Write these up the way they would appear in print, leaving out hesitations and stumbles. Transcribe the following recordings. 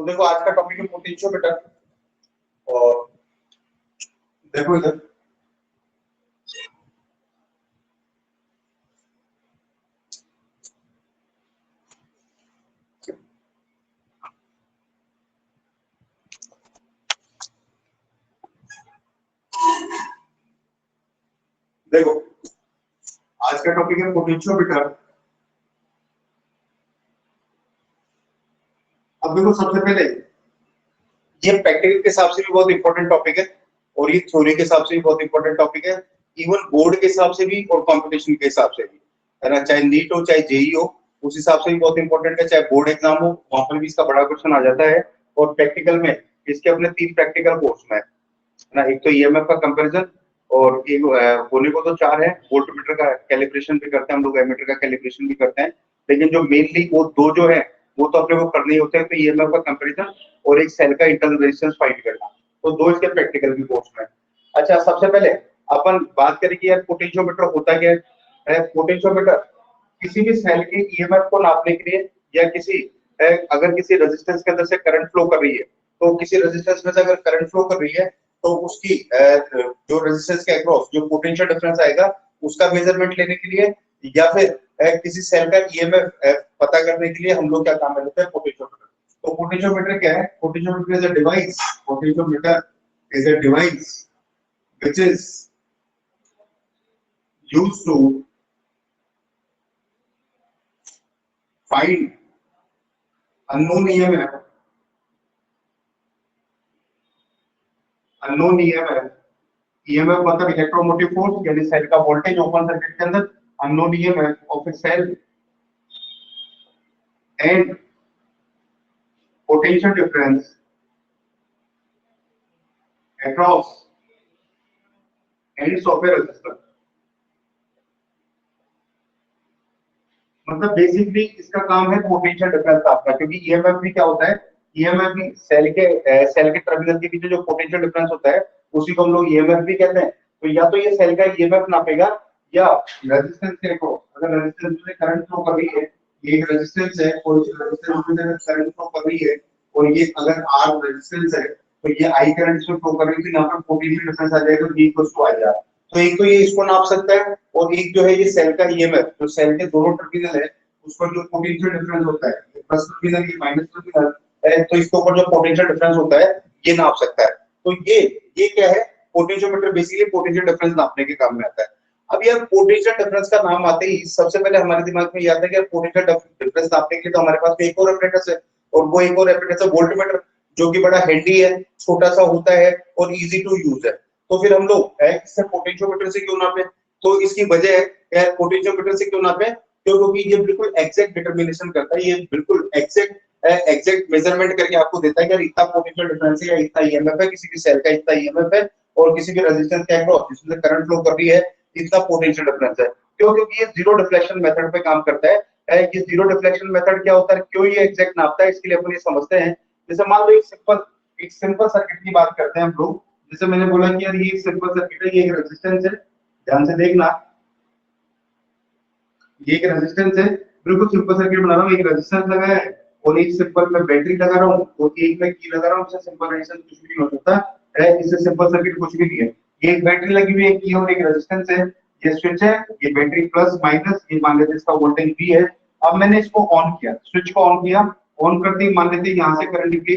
तो देखो आज का टॉपिक है पोटेंशियोमीटर। और देखो इधर देखो आज का टॉपिक है पोटेंशियोमीटर। अब देखो सबसे पहले ये प्रैक्टिकल के हिसाब से भी बहुत इंपॉर्टेंट टॉपिक है और ये थ्योरी के हिसाब से भी बहुत इंपॉर्टेंट टॉपिक है, इवन बोर्ड के हिसाब से भी और कंपटीशन के हिसाब से भी, है ना। चाहे नीट हो चाहे जेई हो, उस हिसाब से भी बहुत इंपॉर्टेंट है। चाहे बोर्ड एग्जाम हो, वहां पर भी इसका बड़ा क्वेश्चन आ जाता है। और प्रैक्टिकल में इसके अपने 3 प्रैक्टिकल कोर्स में है ना। एक तो ईएमएफ का कंपैरिजन, और एक होने को तो 4 है। वोल्टमीटर का कैलिब्रेशन भी करते हैं हम लोग, एमीटर का कैलिब्रेशन भी करते हैं, लेकिन जो मेनली वो 2 जो है वो तो अपने को करने ही होते हैं। तो ईएमएफ का कंपैरिजन और एक सेल का इंटरनल रेजिस्टेंस फाइंड करना, तो 2 इसके प्रैक्टिकल भी कोर्स में। अच्छा, सबसे पहले अपन बात करें कि यार पोटेंशियोमीटर होता क्या है। पोटेंशियोमीटर किसी भी सेल के ईएमएफ को नापने के लिए, या किसी अगर किसी रेजिस्टेंस के अंदर से करंट फ्लो कर रही है, तो किसी रेजिस्टेंस में से अगर करंट फ्लो कर रही है तो उसकी जो रेजिस्टेंस के अक्रॉस जो पोटेंशियल डिफरेंस आएगा उसका मेजरमेंट लेने के लिए, या फिर किसी सेल का ईएमएफ पता करने के लिए हम लोग क्या काम करते हैं, पोटेंशियोमीटर। तो पोटेंशियोमीटर क्या है? Potentiometer is a device, potentiometer is a device which is used to find unknown EMF, unknown EMF, EMF मतलब इलेक्ट्रोमोटिव फोर्स, यानी सेल का वोल्टेज ओपन सर्किट के अंदर, unknown EMF of a cell and potential difference across ends of a resistor। मतलब basically इसका काम है potential difference आपका, क्योंकि ईएमएफ भी क्या होता है, ईएमएफ भी सेल के टर्मिनल के बीच जो पोटेंशियल डिफरेंस होता है उसी को हम लोग ईएमएफ भी कहते हैं। तो या तो ये सेल का ईएमएफ नापेगा, या रेजिस्टेंस के को, अगर रेजिस्टेंस में करंट फ्लो कर रही है, ये एक रेजिस्टेंस है और इस रेजिस्टेंस में करंट फ्लो कर रही है, और ये अगर आर रेजिस्टेंस है तो ये आई करंट से फ्लो कर रही है, तो यहाँ पर पोटेंशियल डिफरेंस आ जाएगा, V equals to I R. तो एक तो ये इसको नाप सकता है, और एक जो है ये सेल का ईएमएफ, जो सेल के दोनों टर्मिनल है उस पर जो पोटेंशियल डिफरेंस होता है, ये प्लस टर्मिनल ये माइनस टर्मिनल है, तो इसके ऊपर जो पोटेंशियल डिफरेंस होता है ये नाप सकता है। तो ये क्या है, पोटेंशियोमीटर बेसिकली पोटेंशियल डिफरेंस नापने के काम में आता है। अब यार पोटेंशियल डिफरेंस का नाम आते ही सबसे पहले हमारे दिमाग में ये आता है कि पोटेंशियल डिफरेंस नापने के लिए तो हमारे पास एक और एपरेटस है, और वो एक और एपरेटस है वोल्टमीटर, जो कि बड़ा हैंडी है, छोटा सा होता है और इजी टू यूज है। तो फिर हम लोग इससे पोटेंशियोमीटर से क्यों नापे? तो इसकी वजह है पोटेंशियोमीटर से क्यों नापे, क्योंकि ये बिल्कुल एग्जैक्ट डिटरमिनेशन करता है, ये बिल्कुल एग्जैक्ट मेजरमेंट करके आपको देता है कि इतना पोटेंशियल डिफरेंस है या इतना ईएमएफ है, किसी भी सेल का इतना ईएमएफ है, और किसी भी रेजिस्टेंस के अक्रॉस जिसमें करंट फ्लो कर रही है इतना पोटेंशियल डिफरेंस है। क्यों? क्योंकि ये जीरो डिफ्लेक्शन मेथड पे काम करता है। ये जीरो डिफ्लेक्शन मेथड क्या होता है, क्यों ये एग्जैक्ट नापता है, इसके लिए अपन ये समझते हैं। जैसे मान लो एक सिंपल सर्किट की बात करते हैं हम लोग। जैसे मैंने बोला कि यार ये सिंपल सर्किट है, ये एक रेजिस्टेंस है, ध्यान से देखना, ये एक रेजिस्टेंस है, बिल्कुल सिंपल सर्किट बना रहा हूँ। एक रेजिस्टेंस लगा है और एक सिंपल में बैटरी लगा रहा हूँ, और एक में की लगा रहा हूँ। इससे सिंपल रेजिस्टेंस कुछ भी नहीं हो सकता है, इससे सिंपल सर्किट कुछ भी नहीं है। ये एक बैटरी लगी हुई है, की और एक रेजिस्टेंस है, ये स्विच है, ये बैटरी प्लस माइनस, ये मान लेते इसका वोल्टेज V है। अब मैंने इसको ऑन किया, स्विच को ऑन किया, ऑन करते ही मान लेते यहाँ से करंट निकली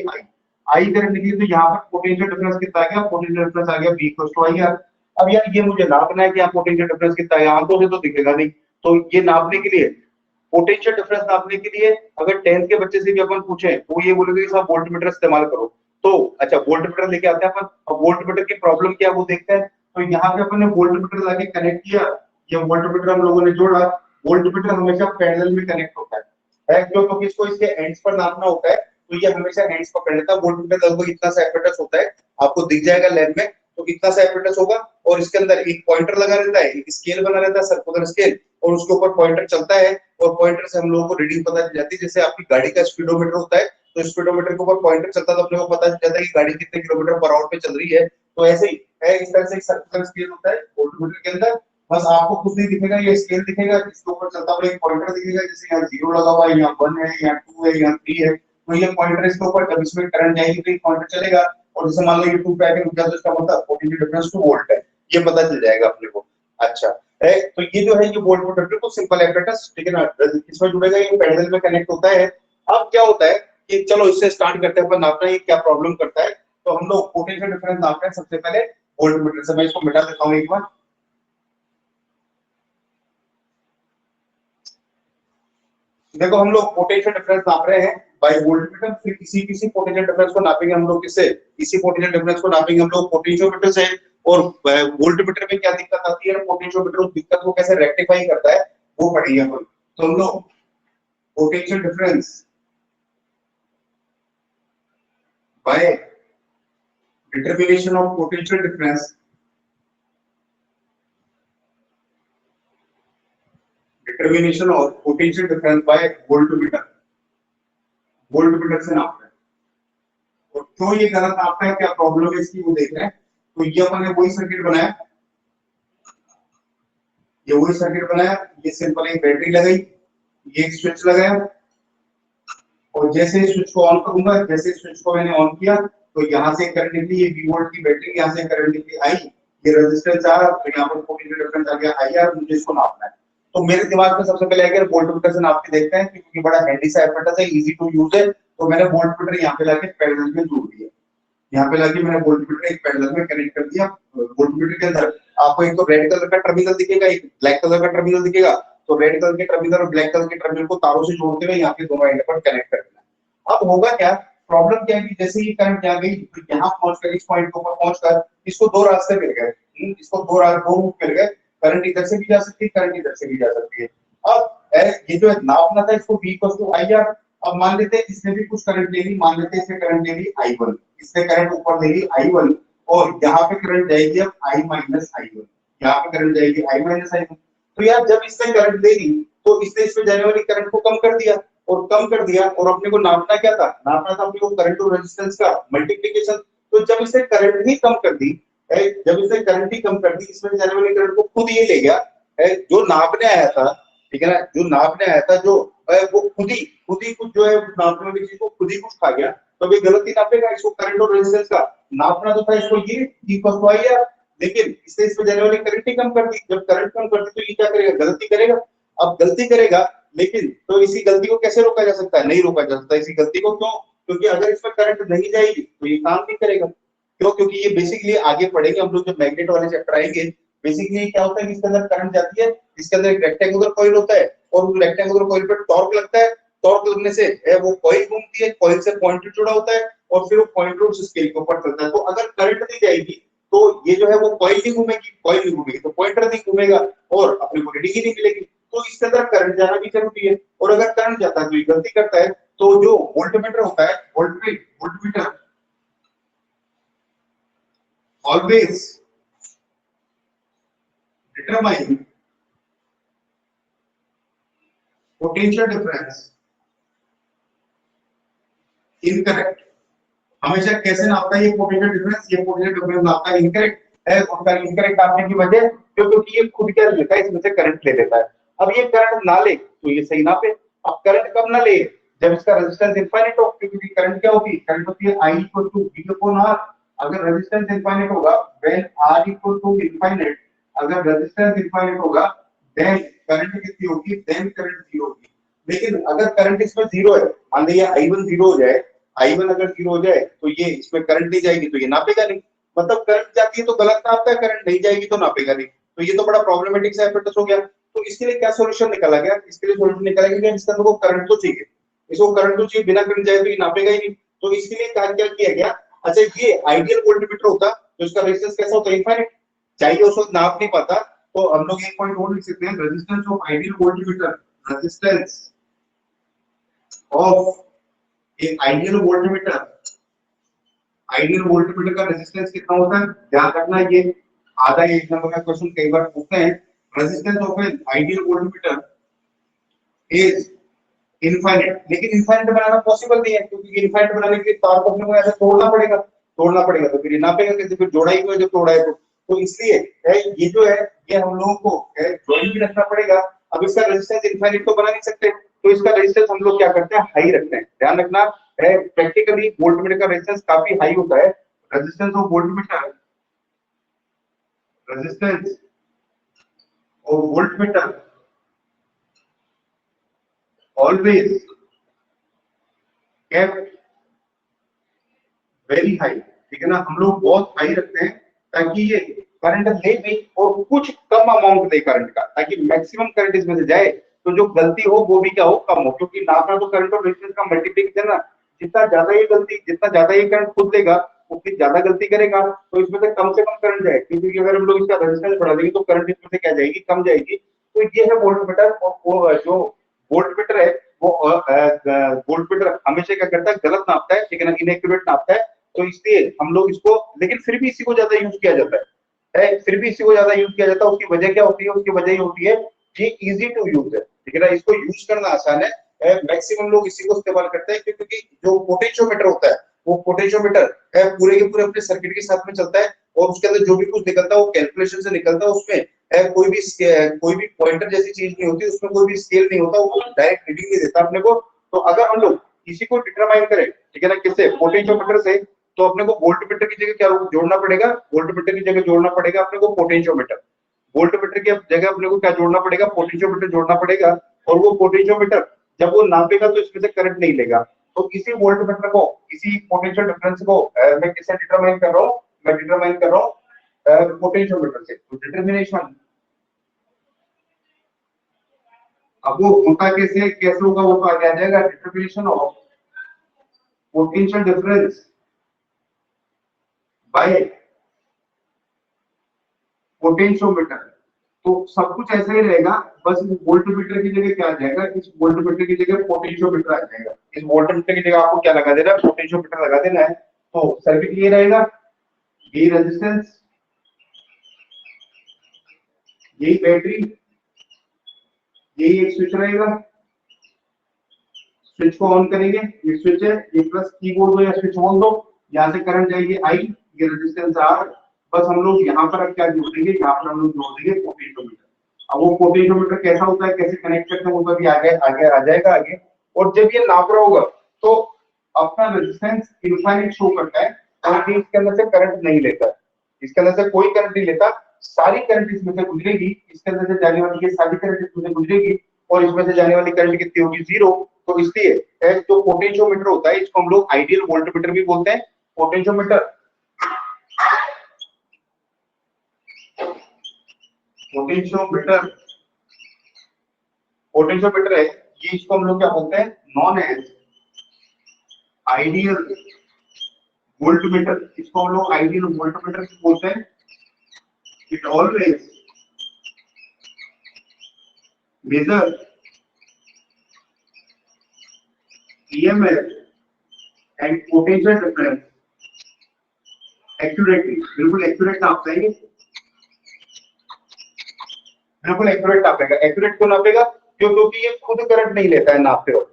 आई करंट निकली, तो यहाँ पर पोटेंशियल डिफरेंस कितना आ गया, पोटेंशियल डिफरेंस आ गया V equals to I R. अब यार ये मुझे नापना है कि यहाँ पोटेंशियल डिफरेंस कितना है, आंखों से तो दिखेगा नहीं। तो ये नापने के लिए, पोटेंशियल डिफरेंस नापने के लिए अगर 10th के बच्चे से भी अपन पूछे तो ये बोलेंगे कि साहब वोल्टमीटर इस्तेमाल करो। तो अच्छा, वोल्टमीटर लेके आते हैं अपन। अब वोल्टमीटर की प्रॉब्लम क्या है वो देखते हैं। तो यहाँ पे अपन ने वोल्टमीटर लाके कनेक्ट किया, ये वोल्टमीटर हम लोगों ने जोड़ा। वोल्टमीटर हमेशा पैरेलल में कनेक्ट होता है क्यों? क्योंकि इसको इसके एंड्स पर नापना होता है, तो ये हमेशा एंड्स पर पकड़ लेता है। वोल्टमीटर लगभग इतना सा एपरेटस होता है, आपको दिख जाएगा लैब में, तो इतना सा एपरेटस होगा, और इसके अंदर एक पॉइंटर लगा रहता है, एक स्केल बना रहता है, सर्कुलर स्केल, और उसके ऊपर पॉइंटर चलता है, और पॉइंटर से हम लोगों को रीडिंग पता चल जाती है। जैसे आपकी गाड़ी का स्पीडोमीटर होता है, तो स्पीडोमीटर के ऊपर पॉइंटर चलता है तो अपने को पता चल जाता है कि गाड़ी कितने किलोमीटर पर आवर पे चल रही है। तो ऐसे ही है, इस तरह से एक सर्कुलर स्केल होता है वोल्टमीटर के अंदर। बस आपको कुछ नहीं दिखेगा, ये स्केल दिखेगा, इसके ऊपर चलता हुआ एक पॉइंटर दिखेगा, जैसे यहाँ 0 लगा हुआ है, यहाँ 1 है, यहाँ 2 है, यहाँ 3 है। तो ये पॉइंटर इसके ऊपर, जब इसमें करंट जाएगी तो ये पॉइंटर चलेगा, और जैसे मान लो ये 2 पे आके रुक जाए तो इसका मतलब पोटेंशियल डिफरेंस 2 वोल्ट है, ये पता चल जाएगा अपने को। अच्छा है, तो ये जो है ये वोल्ट मीटर बिल्कुल सिंपल एपरेटस, ठीक है ना, इसमें जुड़ेगा, ये पैरेलल में कनेक्ट होता है। अब क्या होता है कि चलो इससे स्टार्ट करते हैं अपन नापना, ये क्या प्रॉब्लम करता है। तो हम लोग पोटेंशियल डिफरेंस नाप रहे हैं सबसे पहले वोल्ट मीटर से। मैं इसको मिटा देता हूं एक बार। देखो हम लोग पोटेंशियल डिफरेंस नाप रहे हैं बाय वोल्टमीटर, फिर किसी पोटेंशियल डिफरेंस को नापेंगे हम लोग किससे, इसी पोटेंशियल डिफरेंस को नापेंगे हम लोग पोटेंशियोमीटर से। और वोल्टमीटर में क्या दिक्कत आती है, पोटेंशियोमीटर उस दिक्कत को कैसे रेक्टिफाई करता है वो पढ़ेंगे अपन। तो हम लोग potential difference bye determination of potential difference, determination of potential difference bye voltmeter, voltmeter से नापते हैं। और क्यों ये गलत नापता है, क्या प्रॉब्लम है इसकी वो देख रहे हैं। तो ये अपन ने वही सर्किट बनाया, ये वही सर्किट बनाया, ये सिंपल एक बैटरी लगाई, ये एक स्विच लगाया, और जैसे इस स्विच को ऑन करूंगा, जैसे इस स्विच को मैंने ऑन किया तो यहाँ से करंट निकली, ये V वोल्ट की बैटरी, यहाँ से करंट निकली आई, ये रेजिस्टेंस आ, तो यहाँ पर पोटेंशियल डिफरेंस आ गया IR, मुझे इसको नापना है। तो मेरे दिमाग में सबसे पहले अगर वोल्टमीटर से नाप के देखते हैं, क्योंकि बड़ा हैंडी सा एपरेटस है, इजी टू यूज है। तो मैंने वोल्टमीटर यहाँ पे लाके पैरेलल में जोड़ दिया, यहाँ पे लाके मैंने वोल्टमीटर एक पैरेलल में कनेक्ट कर दिया। वोल्टमीटर के अंदर आपको एक तो रेड कलर का टर्मिनल दिखेगा, एक ब्लैक कलर का टर्मिनल दिखेगा। तो रेड कलर के टर्मिनल और ब्लैक कलर के टर्मिनल को तारों से जोड़ते हुए यहाँ के दोनों एंड पर कनेक्ट कर देना। अब होगा क्या, प्रॉब्लम क्या है कि जैसे ये करंट यहाँ गई तो यहाँ पहुंचकर इस पॉइंट के ऊपर पहुंचकर इसको दो रास्ते मिल गए, इसको दो रूट मिल गए, करंट इधर से भी जा सकती है, करंट इधर से भी जा सकती है। अब ये जो है नापना था इसको V = IR। अब मान लेते हैं इसने भी कुछ करंट ले ली, मान लेते हैं इसने करंट ले ली I1, इसने करंट ऊपर ले ली I1, और यहाँ पे करंट जाएगी अब I - I1, यहाँ पे करंट जाएगी I - I1। तो यार जब इसने करंट ले ली तो इसने इसमें जाने वाली करंट को कम कर दिया, और कम कर दिया, और अपने को नापना क्या था, नापना था अपने को करंट और रेजिस्टेंस का मल्टीप्लिकेशन। तो जब इसने करंट ही कम कर दी, जब इसने करंट ही कम कर दी, इसमें जाने वाली करंट को खुद ये ले गया, जो नापने आया था, ठीक है ना, जो नापने आया था, जो वो खुद ही कुछ जो है नापने वाली चीज को खुद ही कुछ खा गया। तो ये गलती नापेगा इसको, करंट और रेजिस्टेंस का नापना तो था इसको ये V = IR, लेकिन इससे इसमें जाने वाली करंट ही कम कर दी। जब करंट कम कर दी तो ये क्या करेगा, गलती करेगा। अब गलती करेगा, लेकिन तो इसी गलती को कैसे रोका जा सकता है, नहीं रोका जा सकता इसी गलती को। क्यों, क्योंकि अगर इसमें करंट नहीं जाएगी तो ये काम नहीं करेगा। क्यों, क्योंकि ये बेसिकली आगे पढ़ेंगे हम लोग जब मैग्नेट वाले चैप्टर आएंगे। बेसिकली क्या होता है कि इसके अंदर करंट जाती है, इसके अंदर एक रेक्टेंगुलर कॉइल होता है, और उस रेक्टेंगुलर कॉइल पर टॉर्क लगता है। टॉर्क लगने से वो कॉइल घूमती है, कॉइल से पॉइंटर जुड़ा होता है, और फिर वो पॉइंटर उस स्केल के ऊपर चलता है। तो अगर करंट नहीं जाएगी तो ये जो है वो कॉइल नहीं घूमेगी, कॉइल नहीं घूमेगी तो पॉइंटर नहीं घूमेगा, और अपने को रीडिंग ही नहीं मिलेगी। तो इसके अंदर करंट जाना भी जरूरी है, और अगर करंट जाता है तो ये गलती करता है। तो जो वोल्टमीटर होता है, voltmeter always determine potential difference incorrect। हमेशा कैसे नापता है ये पोटेंशियल डिफरेंस, ये पोटेंशियल डिफरेंस नापता है इनकरेक्ट है। उसका इनकरेक्ट नापने की वजह क्योंकि ये खुद क्या लेता है, इसमें से करंट ले लेता है। अब ये करंट ना ले तो ये सही नापे। अब करंट कब ना ले, जब इसका रेजिस्टेंस इनफाइनाइट हो, क्योंकि करंट क्या होती है, करंट होती है I = V/R। अगर रेजिस्टेंस इनफाइनाइट होगा, व्हेन R = इनफाइनाइट, अगर रेजिस्टेंस इनफाइनाइट होगा देन करंट कितनी होगी, देन करंट 0 होगी। लेकिन अगर करंट इसमें 0 है, मान लीजिए I1 0 हो जाए, I1 अगर 0 हो जाए तो ये इसमें करंट नहीं जाएगी तो ये नापेगा नहीं। मतलब करंट जाती है तो गलत नापता है, करंट नहीं जाएगी तो नापेगा नहीं। तो ये तो बड़ा प्रॉब्लमेटिक सा एपरेटस हो गया। तो इसके लिए क्या सॉल्यूशन निकाला गया, इसके लिए सॉल्यूशन निकाला गया कि इसका तो करंट तो चाहिए, इसको करंट तो चाहिए, बिना करंट जाए तो ये नापेगा ही नहीं। तो इसके लिए क्या किया गया, अच्छा ये आइडियल वोल्टमीटर होता तो इसका रेजिस्टेंस कैसा होता, इनफाइनाइट, चाहिए उस वक्त नाप नहीं पाता। तो हम लोग एक पॉइंट और लिख सकते हैं, resistance of ideal voltmeter, resistance of a ideal voltmeter, ideal voltmeter का रेजिस्टेंस कितना होता है, ध्यान रखना ये आधा एक नंबर का क्वेश्चन कई बार पूछते हैं। Resistance of an ideal voltmeter is infinite, लेकिन इनफाइनाइट बनाना पॉसिबल नहीं है, क्योंकि इनफाइनाइट बनाने के लिए तार को अपने को ऐसे तोड़ना पड़ेगा तो फिर ये नापेगा कैसे, फिर जोड़ा ही को जब तोड़ा है तो इसलिए ये जो है ये हम लोगों को ड्राइंग भी रखना पड़ेगा। अब इसका रेजिस्टेंस इनफाइनाइट तो बना नहीं सकते, तो इसका रेजिस्टेंस हम लोग क्या करते हैं, हाई रखते हैं। ध्यान रखना है, प्रैक्टिकली वोल्टमीटर का रेजिस्टेंस काफी हाई होता है। Resistance of voltmeter, resistance of voltmeter always kept very high, ठीक है ना, हम लोग बहुत हाई रखते हैं ताकि ये करंट ले भी और कुछ कम अमाउंट दे करंट का, ताकि मैक्सिमम करंट इसमें से जाए, तो जो गलती हो वो भी क्या हो, कम हो। क्योंकि नापना तो करंट और रेजिस्टेंस का मल्टीप्लिकेशन है ना, जितना ज्यादा ये गलती, जितना ज्यादा ये करंट खुद लेगा उतनी ज्यादा गलती करेगा, तो इसमें से कम करंट जाए। क्योंकि अगर हम लोग इसका रेजिस्टेंस बढ़ा देंगे तो करंट इसमें से क्या जाएगी, कम जाएगी। तो ये है वोल्टमीटर। और जो वोल्टमीटर है वो वोल्टमीटर हमेशा क्या करता है, गलत नापता है, ठीक है ना, इनएक्यूरेट नापता है। तो इसलिए हम लोग इसको, लेकिन फिर भी इसी को ज्यादा यूज किया जाता है, फिर भी इसी को ज्यादा यूज किया जाता है। उसकी वजह क्या होती है, उसकी वजह ये होती है ये इजी टू यूज है, ठीक है ना, इसको यूज करना आसान है। मैक्सिमम लोग इसी को इस्तेमाल करते हैं, क्योंकि जो पोटेंशियोमीटर होता है, वो पोटेंशियोमीटर पूरे के पूरे अपने सर्किट के साथ में चलता है, और उसके अंदर जो भी कुछ निकलता है वो कैलकुलेशन से निकलता है। उसमें कोई भी पॉइंटर जैसी चीज नहीं होती, उसमें कोई भी स्केल नहीं होता, वो डायरेक्ट रीडिंग नहीं देता अपने को। तो अगर हम लोग इसी को डिटरमाइन करें, ठीक है ना, किससे, पोटेंशियोमीटर से, तो अपने को वोल्टमीटर की जगह क्या जोड़ना पड़ेगा, वोल्टमीटर की जगह जोड़ना पड़ेगा अपने को पोटेंशियोमीटर। वोल्टमीटर की जगह अपने को क्या जोड़ना पड़ेगा, पोटेंशियोमीटर जोड़ना पड़ेगा। और वो पोटेंशियोमीटर जब वो नापेगा तो इसमें से करंट नहीं लेगा। तो इसी वोल्टमीटर को, इसी पोटेंशियल डिफरेंस को मैं किससे डिटरमाइन कर रहा हूँ, मैं डिटरमाइन कर रहा हूँ पोटेंशियोमीटर से। तो डिटरमिनेशन, अब वो होता कैसे, कैसे होगा वो तो आगे आ जाएगा। Determination of potential difference bye potentiometer. तो सब कुछ ऐसा ही रहेगा, बस इस वोल्टमीटर की जगह क्या आ जाएगा, इस वोल्टमीटर की जगह पोटेंशियोमीटर आ जाएगा। इस वोल्टमीटर की जगह आपको क्या लगा देना है, पोटेंशियोमीटर लगा देना है। तो सर्किट ये रहेगा, ये रेजिस्टेंस, यही बैटरी, यही एक स्विच रहेगा। स्विच को ऑन करेंगे, ये स्विच है, ये प्लस की बोल दो या स्विच ऑन दो, यहाँ से करंट जाएगी आई, ये रेजिस्टेंस आर। बस हम लोग यहाँ पर अब क्या जोड़ देंगे, यहाँ पर हम लोग जोड़ देंगे पोटेंशियोमीटर। अब वो पोटेंशियोमीटर कैसा होता है, कैसे कनेक्ट करते हैं, वो तो अभी आगे आगे आ जाएगा आगे। और जब ये नाप रहा होगा तो अपना रेजिस्टेंस इनफाइनाइट शो करता है, और इसके अंदर से करंट नहीं लेता, इसके अंदर से कोई करंट नहीं लेता। सारी करंट इसमें से गुजरेगी, इसके अंदर से जाने वाली ये सारी करंट इसमें से गुजरेगी, और इसमें से जाने वाली करंट कितनी होगी, जीरो। तो इसलिए जो पोटेंशियोमीटर होता है इसको हम लोग आइडियल वोल्टमीटर भी बोलते हैं। पोटेंशियोमीटर, पोटेंशियोमीटर, पोटेंशियोमीटर है ये, इसको हम लोग क्या बोलते हैं, नॉन एज आइडियल वोल्टमीटर। इसको हम लोग आइडियल वोल्टमीटर बोलते हैं। It always major EMF and potential difference accurately, बिल्कुल एक्यूरेट नापता है ये, बिल्कुल एक्यूरेट नापेगा। एक्यूरेट क्यों नापेगा, क्योंकि ये खुद करंट नहीं लेता है नापते वक्त,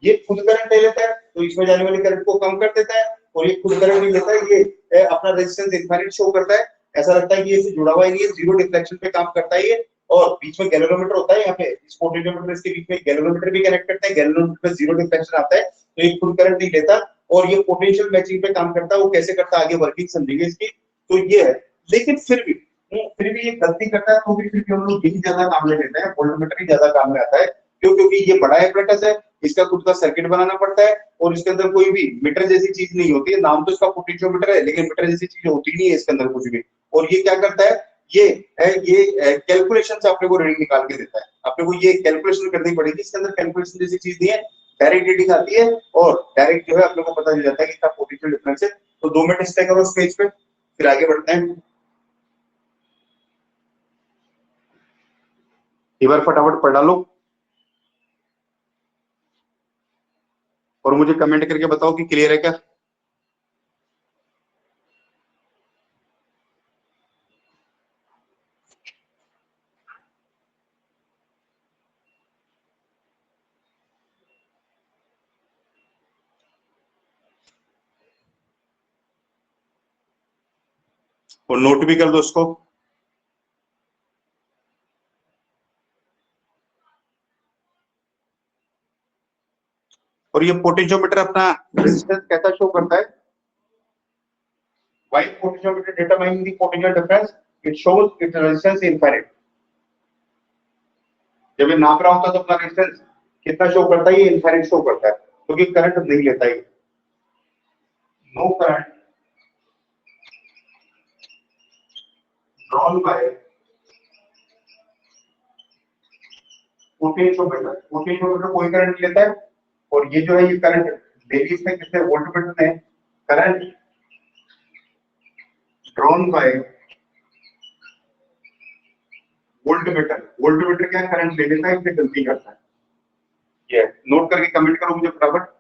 ये खुद करंट ले लेता है, तो इसमें जाने वाली करंट को कम कर देता है। और ये खुद करंट नहीं लेता है, ये अपना रेजिस्टेंस इनफाइनाइट शो करता है। ऐसा लगता है कि ये जुड़ा हुआ है, ये जीरो डिफ्लेक्शन पे काम करता है ये। और बीच में गैल्वेनोमीटर होता है, यहाँ पे इस पोटेंशियोमीटर के बीच में गैल्वेनोमीटर भी कनेक्ट करता है। गैल्वेनोमीटर पे जीरो डिफ्लेक्शन आता है, तो ये खुद करंट नहीं लेता, और ये पोटेंशियल मैचिंग पे काम करता है। वो कैसे करता है आगे वर्किंग समझेंगे इसकी। तो ये है, लेकिन फिर भी ये गलती करता है, तो फिर भी हम लोग यही ज्यादा काम ले लेते हैं, वोल्टमीटर ही ज्यादा काम में आता है। क्यों, क्योंकि ये बड़ा एपरेटस है, इसका खुद का सर्किट बनाना पड़ता है, और इसके अंदर कोई भी मीटर जैसी चीज नहीं होती है। नाम तो इसका पोटेंशियोमीटर है, लेकिन मीटर जैसी चीज होती नहीं है इसके अंदर कुछ भी। और ये क्या करता है, ये कैलकुलेशन से अपने को रीडिंग निकाल के देता है। अपने को ये कैलकुलेशन करनी पड़ेगी, इसके अंदर कैलकुलेशन जैसी चीज नहीं है, डायरेक्ट रीडिंग आती है, और डायरेक्ट जो है अपने को पता चल जाता है कि इसका पोटेंशियल डिफरेंस है। तो 2 मिनट स्टे करो इस पेज पे, फिर आगे बढ़ते हैं। एक बार फटाफट पढ़ डालो, और मुझे कमेंट करके बताओ कि क्लियर है क्या। और नोट भी कर दो उसको। और ये पोटेंशियोमीटर अपना रेजिस्टेंस कैसा शो करता है? While potentiometer determining the potential difference, it shows its resistance infinite. जब ये नाप रहा होता है तो अपना रेजिस्टेंस कितना शो करता है? ये इनफाइनाइट शो करता है, क्योंकि करंट नहीं लेता है। No current drawn by potentiometer. Potentiometer कोई करंट नहीं लेता है, और ये जो है ये करंट ले ली इसमें किसने? वोल्टमीटर ने। Current drawn bye voltmeter. Voltmeter क्या करंट ले लेता है, इससे गलती करता है। ये नोट करके कमेंट करो मुझे फटाफट।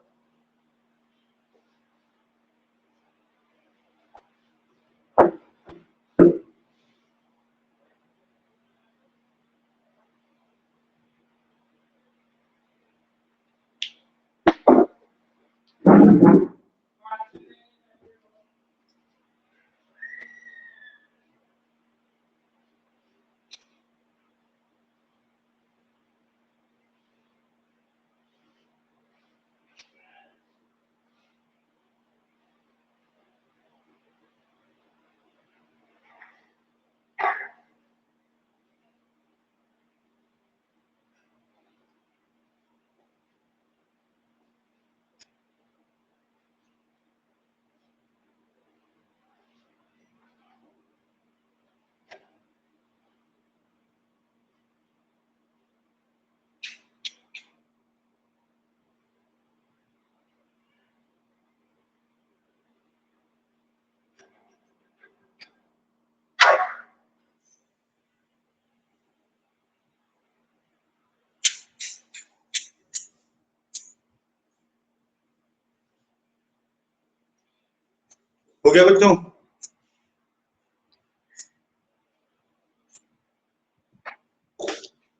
हो गया बच्चों?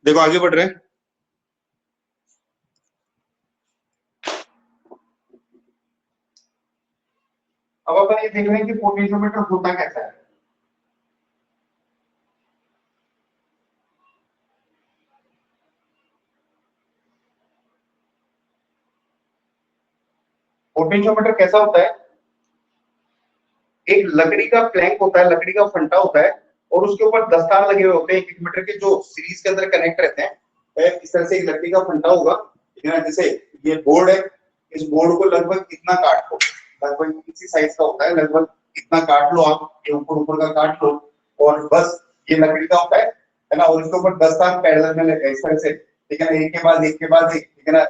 देखो आगे बढ़ रहे हैं। अब अपन ये देख रहे हैं कि पोटेंशियोमीटर होता कैसा है। पोटेंशियोमीटर कैसा होता है? एक लकड़ी का प्लैंक होता है, लकड़ी का फंटा होता है, और उसके ऊपर 10 तार लगे हुए होते हैं 1 मीटर के, जो सीरीज के अंदर कनेक्ट रहते हैं। इस तरह से एक लकड़ी का फंटा होगा, जैसे ये बोर्ड है, इस बोर्ड को लगभग इतना काट लो, लगभग इसी साइज का होता है, लगभग इतना काट लो आप, ये ऊपर ऊपर का काट लो, और बस ये लकड़ी का होता है ना, और इसके ऊपर 10 तार पैरेलल में लगे इस तरह से, ठीक है ना, एक के बाद एक के बाद एक, ठीक है ना,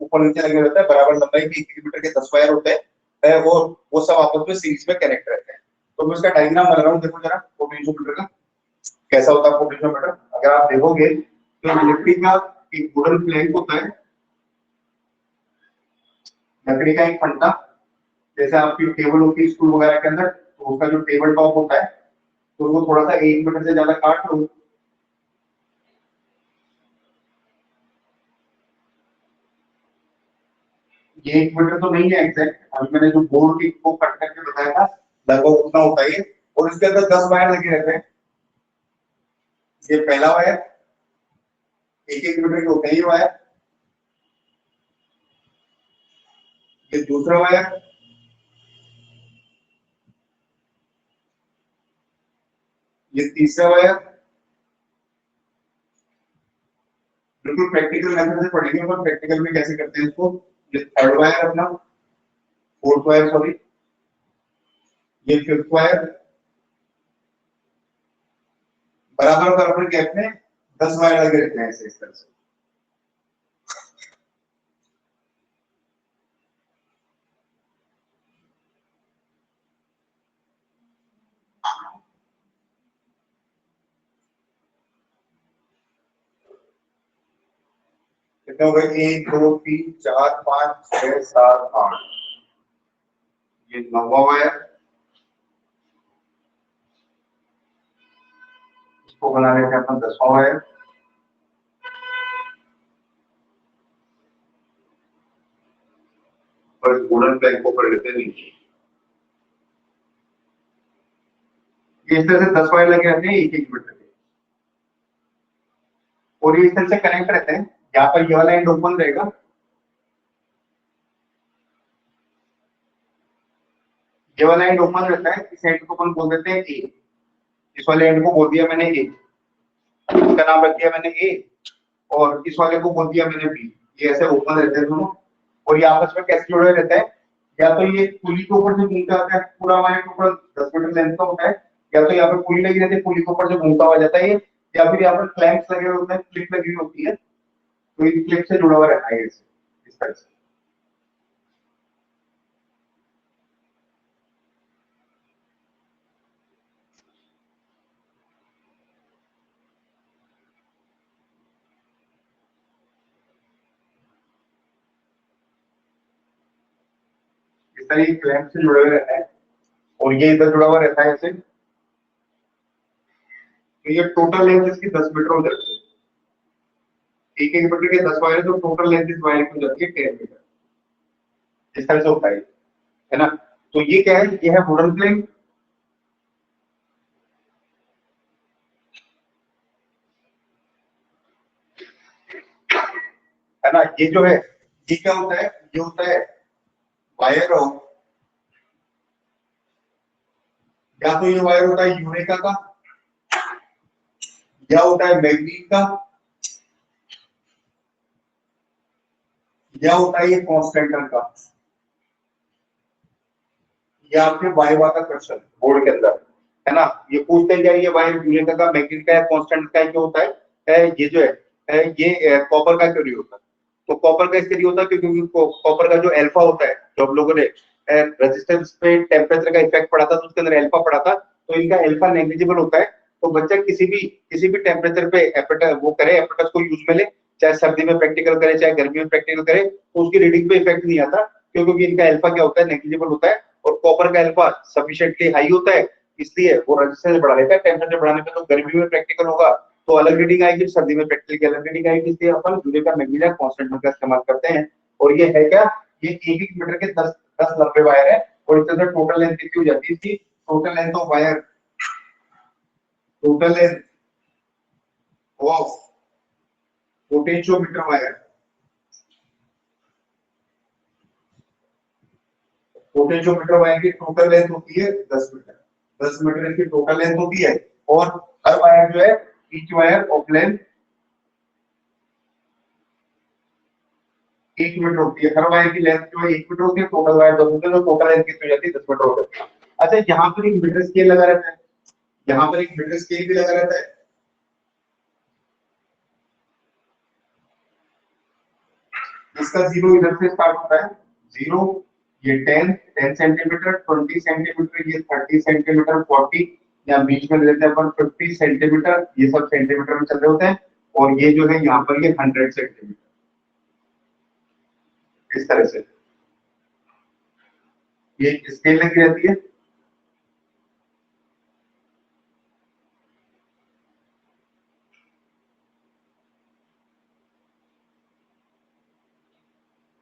ऊपर नीचे लगे होते हैं, बराबर लंबाई के 1 मीटर के 10 वायर होते हैं, और वो सब आपस में सीरीज में कनेक्ट रहते हैं। तो मैं इसका डायग्राम बना रहा हूँ, देखो जरा पोटेंशियोमीटर का कैसा होता है। पोटेंशियोमीटर अगर आप देखोगे तो लकड़ी का एक वुडन प्लैंक होता है, लकड़ी का एक फंटा, जैसे आपकी टेबल होती है स्कूल वगैरह के अंदर, तो उसका जो टेबल टॉप होता है, तो वो थोड़ा सा 1 मीटर से ज्यादा काट लो, ये 1 मीटर तो नहीं है एग्जैक्ट, अभी मैंने जो बोर्ड को कट करके बताया था लगभग उतना होता है, और इसके अंदर 10 वायर लगे रहते हैं। ये पहला वायर 1-1 मीटर के होते हैं, ये वायर, ये दूसरा वायर, ये तीसरा वायर, बिल्कुल प्रैक्टिकल मेथड से पढ़ेंगे, पर प्रैक्टिकल में कैसे करते हैं इसको। ये थर्ड वायर अपना, फोर्थ वायर सॉरी, ये फिफ्थ वायर, बराबर बराबर गैप में 10 वायर लगे रहते हैं ऐसे इस तरह से। कितने हो गए? 1 2 3 4 5 6 7 8, ये 9वां वायर, इसको बना लेते हैं अपन 10वां वायर, और इस वुडन प्लैंक को कर लेते हैं नीचे। ये इस तरह से 10 वायर लगे रहते हैं 1-1 मीटर के, और ये इस तरह से कनेक्ट रहते हैं। यहाँ पर ये वाला एंड ओपन रहेगा, ये वाला एंड ओपन रहता है, इस एंड को अपन बोल देते हैं ए, इस वाले एंड को बोल दिया मैंने ए, इसका नाम रख दिया मैंने ए, और इस वाले को बोल दिया मैंने बी। ये ऐसे ओपन रहते हैं दोनों, और ये आपस में कैसे जुड़े रहते हैं, या तो ये पुली के ऊपर जो घूमता आता है, पूरा हमारे ऊपर 10 मीटर लेंथ का होता है, या तो यहाँ पे पुली लगी रहती है, पुली के ऊपर जो घूमता हुआ जाता है ये, या फिर यहाँ पर क्लैंप्स लगे हुए होते हैं, क्लिप लगी हुई होती है, तो इन क्लिप से जुड़ा हुआ रहता है इस तरह से। इस तरह ये क्लैंप से जुड़े हुए रहता है, और ये इधर जुड़ा हुआ रहता है ऐसे। तो ये टोटल लेंथ इसकी 10 मीटर हो जाती है, एक एक मीटर के 10 वायर, तो टोटल लेंथ इस वायर की हो जाती है 10 मीटर। इस तरह से होता है ना। तो ये क्या है, ये है वुडन प्लैंक, है ना। ये जो है, ये क्या होता है, ये होता है वायर ऑफ, या तो ये वायर होता है यूरेका का, या होता है मैग्नीट का, या होता है ये कॉन्स्टेंटर का। ये आपके वाइवा का क्वेश्चन बोर्ड के अंदर, है ना। ये पूछते हैं क्या ये वायर यूरेका का, मैग्नीट का, या कॉन्स्टेंट का क्या होता है, ये जो है ये कॉपर का क्यों नहीं होता। तो कॉपर का इसके लिए होता है क्योंकि कॉपर का जो अल्फा होता है, जो हम लोगों ने रेजिस्टेंस पे टेम्परेचर का इफेक्ट पढ़ा था, तो उसके अंदर अल्फा पढ़ा था, तो इनका अल्फा नेग्लिजिबल होता है। तो बच्चा किसी भी टेम्परेचर पे वो करे, एपेटस को यूज में ले, चाहे सर्दी में प्रैक्टिकल करे चाहे गर्मी में प्रैक्टिकल करे, तो उसकी रीडिंग पे इफेक्ट नहीं आता, क्योंकि इनका अल्फा क्या होता है, नेग्लिजिबल होता है, और कॉपर का अल्फा सफिशिएंटली हाई होता है, इसलिए वो रेजिस्टेंस बढ़ा लेता है। टेम्परेचर बढ़ाने पे तो गर्मी में प्रैक्टिकल होगा तो अलग रीडिंग आएगी, सर्दी में प्रैक्टिकल की अलग रीडिंग आएगी, इसलिए अपन यूरिया का मैग्नीशियम कांस्टेंट का इस्तेमाल करते हैं। और ये है क्या, ये एक एक मीटर के 10 लंबे वायर है, और इससे टोटल लेंथ कितनी हो जाती है इसकी, total length of wire, total length of potentiometer wire, potentiometer wire की टोटल लेंथ होती है 10 मीटर, 10 मीटर की टोटल लेंथ होती है। और हर वायर जो है, each wire of length 1 metre होती है, हर वायर की लेंथ जो है 1 मीटर होती है, टोटल वायर 10 होते हैं, तो टोटल लेंथ कितनी हो जाती है, 10 मीटर हो जाती है। अच्छा, यहाँ पर एक मीटर स्केल लगा रहता है, यहाँ पर एक मीटर स्केल भी लगा रहता है। इसका जीरो इधर से स्टार्ट होता है, जीरो, ये 10 सेंटीमीटर, 20 सेंटीमीटर, ये 30 सेंटीमीटर, 40, या बीच में लेते हैं अपन 50 सेंटीमीटर, ये सब सेंटीमीटर में चल रहे होते हैं, और ये जो है यहाँ पर ये 100 सेंटीमीटर, इस तरह से ये स्केल लगी रहती है।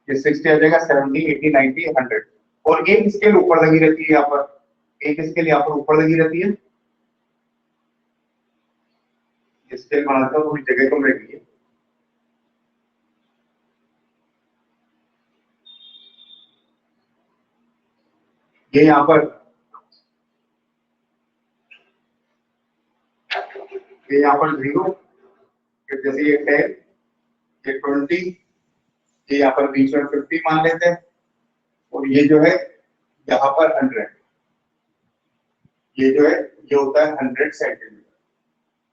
ये 60 आ जाएगा, 70, 80, 90, 100, और एक स्केल ऊपर लगी रहती है यहाँ पर, एक स्केल यहाँ पर ऊपर लगी रहती है। स्केल बनाता हूँ, थोड़ी जगह कम रहेगी। ये यहाँ पर, ये यहाँ पर 0, जैसे ये 10, ये 20, ये यहाँ पर बीच में 50 मान लेते हैं, और ये जो है यहाँ पर 100, ये जो है ये होता है 100 सेंटीमीटर।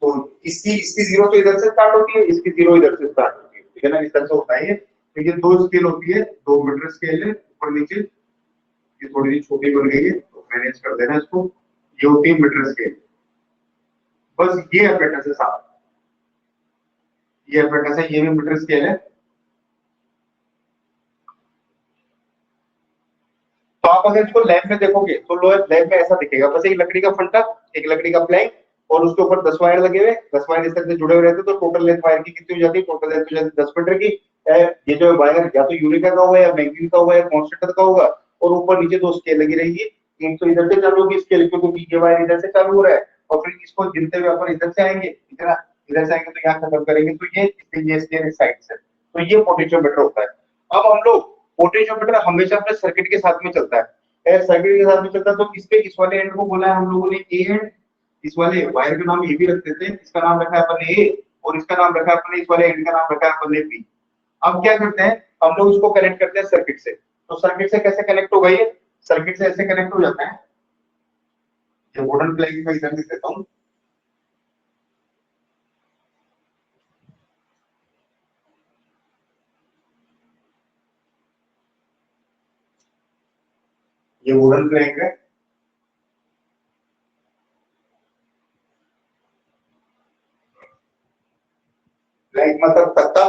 तो इसकी इसकी जीरो तो इधर से स्टार्ट होती है, इसकी जीरो इधर से स्टार्ट होती है, ठीक है ना, इस तरह से होता है ये। तो ये दो स्केल होती है, 2 मीटर स्केल है ऊपर नीचे, ये थोड़ी सी छोटी बन गई है तो मैनेज कर देना इसको। ये होती है मीटर स्केल, बस ये एपेटस है साहब, ये एपेटस है, ये भी मीटर स्केल है। तो आप अगर इसको लैब में देखोगे तो लैब में ऐसा दिखेगा, बस एक लकड़ी का फंटा, एक लकड़ी का प्लैंक, और उसके ऊपर 10 वायर लगे हुए, 10 वायर इस तरह से जुड़े हुए रहते हैं, तो टोटल लेंथ वायर की कितनी हो जाती है, टोटल लेंथ हो जाती है 10 मीटर की। ये जो वायर या तो यूरेका का होगा, या मैग्नीशियम का होगा, या कॉन्स्टेंटर का होगा, और ऊपर नीचे 2 स्केल लगी रहेगी, एक तो इधर से चालू होगी स्केल, क्योंकि ये वायर इधर से चालू हो रहा है, और फिर इसको गिनते हुए अपन इधर से आएंगे, ठीक है ना, इधर से आएंगे तो यहाँ खत्म करेंगे, तो ये स्केल इस साइड से, तो ये पोटेंशियोमीटर होता है। अब हम लोग, पोटेंशियोमीटर हमेशा अपने सर्किट के साथ में चलता है, सर्किट के साथ में चलता है, तो इस वाले एंड को बोला है हम लोगों ने ए एंड, इस वाले वायर का नाम ए भी रख देते हैं, इसका नाम रखा है अपन ने ए, और इसका नाम रखा है अपन ने, इस वाले एंड का नाम रखा है अपन ने बी। अब क्या करते हैं, हम लोग इसको कनेक्ट करते हैं सर्किट से। तो सर्किट से कैसे कनेक्ट होगा ये, सर्किट से ऐसे कनेक्ट हो जाता है, ये वुडन प्लग में इधर लिख देता हूँ। ये वुडन प्लग है, प्लग मतलब तख्ता।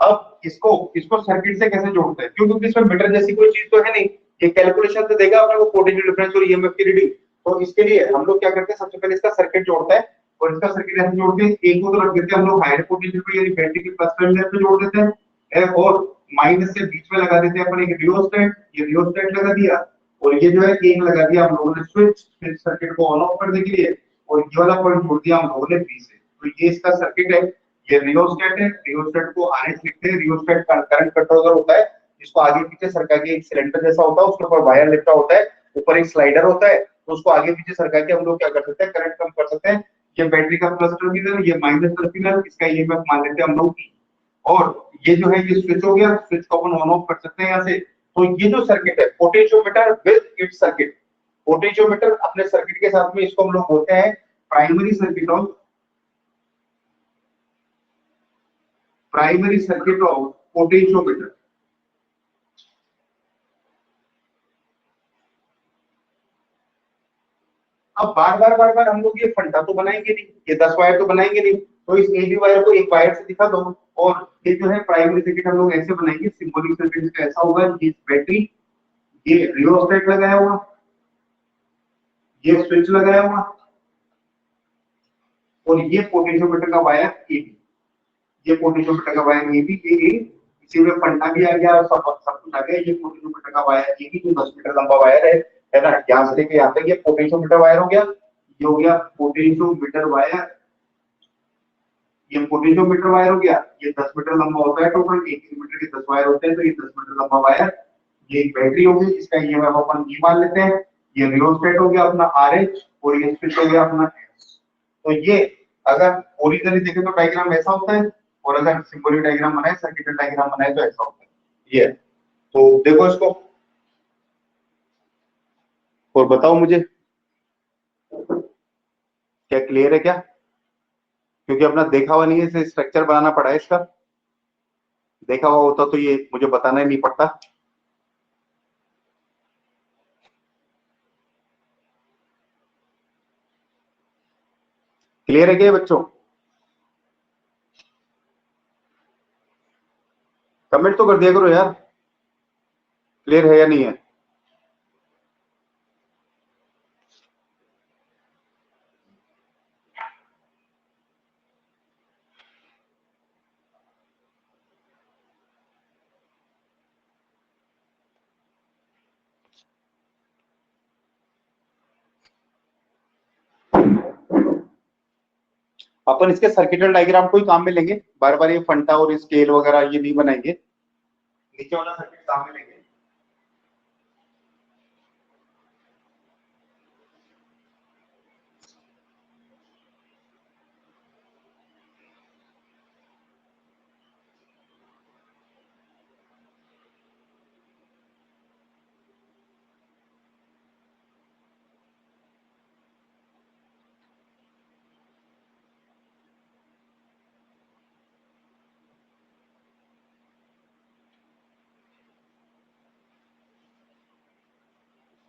अब इसको इसको सर्किट से कैसे जोड़ते हैं, क्योंकि इसमें मीटर जैसी कोई चीज तो है नहीं, ये कैलकुलेशन से देगा अपने को पोटेंशियल डिफरेंस और ईएमएफ की रीडिंग। तो इसके लिए हम लोग क्या करते हैं, सबसे पहले इसका सर्किट जोड़ते हैं, और इसका सर्किट ऐसे जोड़ते हैं, एक को तो रख देते हैं हम लोग हायर पोटेंशियल पे, यानी बैटरी के प्लस टर्मिनल पे जोड़ देते हैं, और माइनस से बीच में लगा देते हैं अपन एक रियोस्टेट, ये रियोस्टेट लगा दिया, और ये जो है एक लगा दिया हम लोगों ने स्विच, फिर सर्किट को ऑन ऑफ करने के लिए, और ये वाला पॉइंट जोड़ दिया हम लोगों ने बी से। तो ये इसका सर्किट है, ये रियोस्टेट है, रियोस्टेट को आरएच लिखते हैं, रियोस्टेट का करंट कंट्रोलर होता है, जिसको आगे पीछे सरका के एक सिलेंडर जैसा होता है, उसके ऊपर वायर लिपटा होता है, ऊपर एक स्लाइडर होता है, तो उसको आगे पीछे सरका के हम लोग क्या कर सकते हैं, करंट कम कर सकते हैं। ये बैटरी का प्लस टर्मिनल, ये माइनस टर्मिनल, इसका ईएमएफ मान लेते हैं हम लोग, और ये जो है ये स्विच हो गया, स्विच को अपन ऑन ऑफ कर सकते हैं यहाँ से। तो ये जो सर्किट है, potentiometer with its circuit, potentiometer अपने सर्किट के साथ में, इसको हम लोग बोलते हैं प्राइमरी सर्किट ऑफ पोटेंशियोमीटर। अब बार बार हम लोग ये फंडा तो बनाएंगे नहीं, ये 10 वायर तो बनाएंगे नहीं, तो इस एक भी वायर को एक वायर से दिखा दो, और ये जो है प्राइमरी सर्किट हम लोग ऐसे बनाएंगे, सिंबॉलिक सर्किट इसका ऐसा होगा, ये बैटरी, ये रियोस्टेट लगाया हुआ, ये स्विच लगाया हुआ, और ये पोटेंशियोमीटर का वायर ए बी, ये पोटेंशियोमीटर का वायर ए बी, ये इसी में फंडा भी आ गया और सब कुछ आ गया। ये पोटेंशियोमीटर का वायर ए बी जो 10 मीटर लंबा वायर है ना, यहाँ से लेके यहाँ तक ये पोटेंशियोमीटर वायर हो गया, ये हो गया पोटेंशियोमीटर वायर, ये पोटेंशियोमीटर वायर हो गया, ये 10 मीटर लंबा होता है टोटल, 1 मीटर के 10 वायर होते हैं, तो ये 10 मीटर लंबा वायर, ये एक बैटरी होगी, इसका ईएमएफ अपन ई मान लेते हैं, ये रियोस्टेट हो गया अपना आरएच, और ये स्विच हो गया अपना एस। तो ये अगर ओरिजिनली देखें तो डायग्राम ऐसा होता है, और अगर सिंबॉलिक डायग्राम बनाए, सर्किट डायग्राम बनाए तो ऐसा होता है ये। तो देखो इसको, और बताओ मुझे क्या क्लियर है क्या, क्योंकि अपना देखा हुआ नहीं है, इसे स्ट्रक्चर बनाना पड़ा है इसका, देखा हुआ होता तो ये मुझे बताना ही नहीं पड़ता। क्लियर है क्या बच्चों, कमेंट तो कर दिया करो यार, क्लियर है या नहीं है। अपन इसके सर्किटल डायग्राम को ही काम में लेंगे, बार बार ये फंटा और स्केल वगैरह ये नहीं बनाएंगे, नीचे वाला सर्किट काम में लेंगे।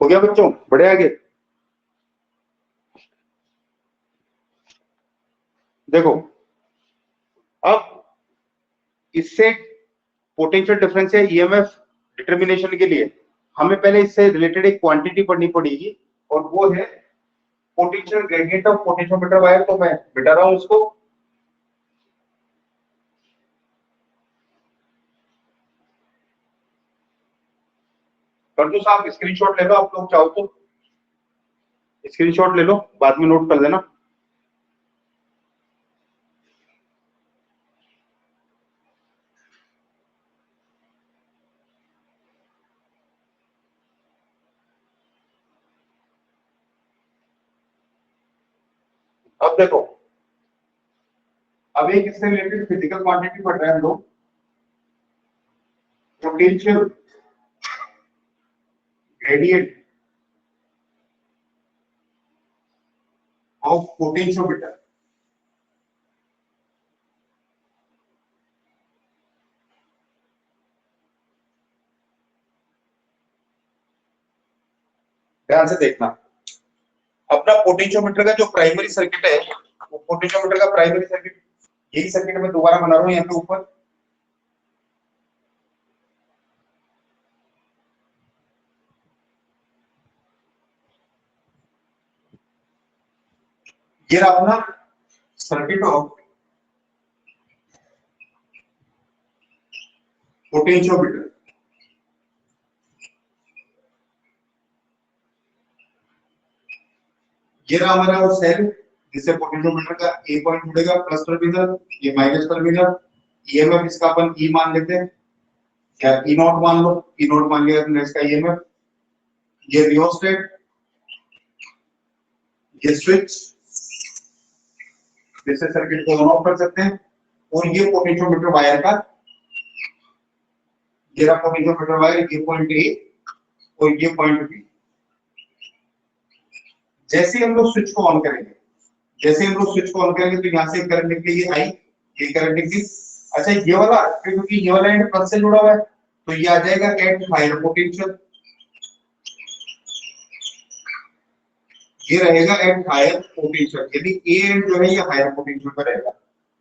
हो गया बच्चों, बढ़े आगे। देखो अब इससे पोटेंशियल डिफरेंस या ईएमएफ डिटर्मिनेशन के लिए हमें पहले इससे रिलेटेड एक क्वांटिटी पढ़नी पड़ेगी, और वो है potential gradient of potentiometer wire. तो मैं मिटा रहा हूं इसको, कर दो साहब, स्क्रीनशॉट ले लो आप लोग चाहो तो, स्क्रीनशॉट ले लो, बाद में नोट कर लेना। अब देखो, अब एक इससे रिलेटेड फिजिकल क्वांटिटी पढ़ रहे हैं हम लोग, पोटेंशियल ग्रेडियंट ऑफ पोटेंशियोमीटर। ध्यान से देखना, अपना पोटेंशियोमीटर का जो प्राइमरी सर्किट है, वो पोटेंशियोमीटर का प्राइमरी सर्किट यही सर्किट में दोबारा बना रहा हूं यहाँ पे ऊपर। ये रहा अपना सर्किट ऑफ पोटेंशियोमीटर। ये रहा हमारा वो सेल जिससे पोटेंशियोमीटर का ए पॉइंट जुड़ेगा प्लस टर्मिनल, ये माइनस टर्मिनल। ईएमएफ इसका अपन ई मान लेते हैं, या ई नॉट मान लो, ई नॉट मान लिया हमने इसका ईएमएफ। ये रियोस्टेट, ये स्विच जिससे सर्किट को ऑन ऑफ कर सकते हैं, और ये पोटेंशियोमीटर वायर का, ये रहा पोटेंशियोमीटर वायर, ये पॉइंट ए और ये पॉइंट बी। जैसे हम लोग स्विच को ऑन करेंगे, जैसे हम लोग स्विच को ऑन करेंगे तो यहाँ से करंट निकलेगी आई, ये करंट निकली। अच्छा ये वाला, क्योंकि ये वाला एंड प्लस से जुड़ा हुआ है तो ये आ जाएगा एट हायर पोटेंशियल, ये रहेगा एट हायर पोटेंशियल, यानी ए एंड जो है ये हायर पोटेंशियल पर रहेगा,